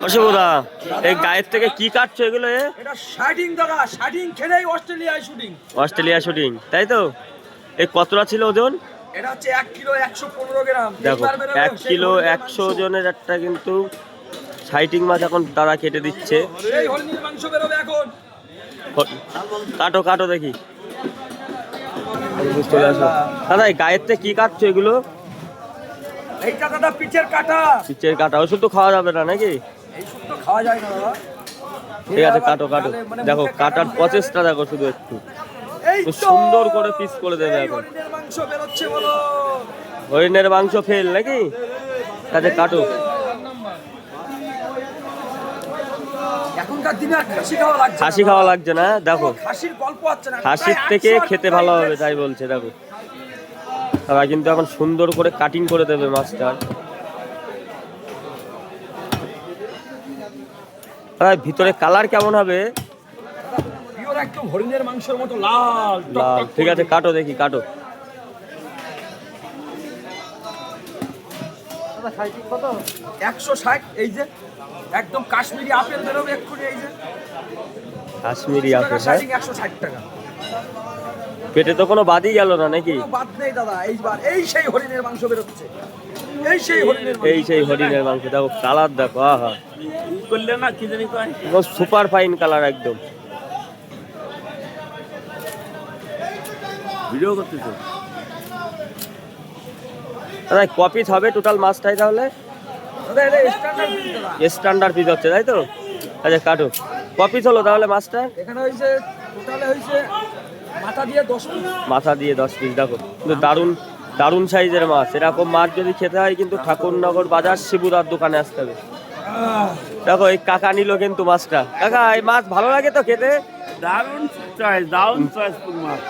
অশুভদা, এই গায়ের থেকে কি কাটছো এগুলো? এটা শার্টিং দাদা, শার্টিং খেলেই অস্ট্রেলিয়ায় শুটিং। অস্ট্রেলিয়া শুটিং, তাই তো? এই কতটা ছিল ওজন? এটা হচ্ছে 1 কিলো 115 গ্রাম। দেখো 1 কিলো 100 ওজনের একটা কিন্তু শাইটিং মাছ এখন তারা কেটে দিচ্ছে। সেই হরিণের মাংস বেরোবে এখন। কাটো কাটো দেখি। চলে আসো দাদা, এই গায়ের থেকে কি কাটছো এগুলো? এইটা দাদা পিচের কাটা। পিচের কাটা, ওষুধ তো খাওয়া যাবে না নাকি? এই সব তো খাওয়া যায় না দাদা। ঠিক আছে, কাটো কাটো। দেখো কাটার প্রচেষ্টা দেখো শুধু একটু। এই তো সুন্দর করে পিস করে দেবে এখন। হরিণের মাংস বেরোচ্ছে বলো। হরিণের মাংস ফেল নাকি? কাজে কাটো। এখনকার দিনে আর খাসি খাওয়া লাগছে না। খাসি খাওয়া লাগছে না, দেখো খাসির গল্প হচ্ছে না। খাসির থেকে খেতে ভালো হবে তাই বলছে। দেখো তারা কিন্তু এখন সুন্দর করে কাটিং করে দেবে মাছটার। ভিতরে কালার কেমন হবে? পিওর একদম হরিণের মাংসের মতো লাল লাল। ঠিক আছে, কাটো দেখি, কাটো। 160। এই যে একদম কাশ্মীরি আপেল বেরোবে এক্ষুনি। এই যে কাশ্মীরি আপেল, হ্যাঁ? 160 টাকা। পেটে তো কোনো বাদই গেল না নাকি? কোনো বাদ নেই দাদা। এইবার এই সেই হরিণের মাংস বেরোচ্ছে। এই সেই হরিণের এই সেই হরিণের মাংস। দেখো কালার দেখো, আহা, করলে না কি জানি কয় সুপার ফাইন কালার একদম। ভিডিও করতেছে দাদা ক পিস হবে টোটাল মাছটাই তাহলে? দাদা এটা স্ট্যান্ডার্ড পিস দাদা। স্ট্যান্ডার্ড পিস হচ্ছে তাই তো? আচ্ছা কাটো। ক পিস হলো তাহলে মাছটা? এখানে হইছে টোটালে হইছে মাথা দিয়ে 10 পিস। মাথা দিয়ে 10 পিস। দেখো কিন্তু দারুণ দারুণ সাইজের মাছ। এরকম মাছ যদি খেতে হয় কিন্তু ঠাকুরনগর বাজার শিবুদার দোকানে আসতে হবে। দেখো এই কাকা নিল কিন্তু মাছটা। কাকা, এই মাছ ভালো লাগে তো খেতে? দারুণ চয়েস, দারুণ চয়েস মাছ।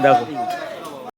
দেখো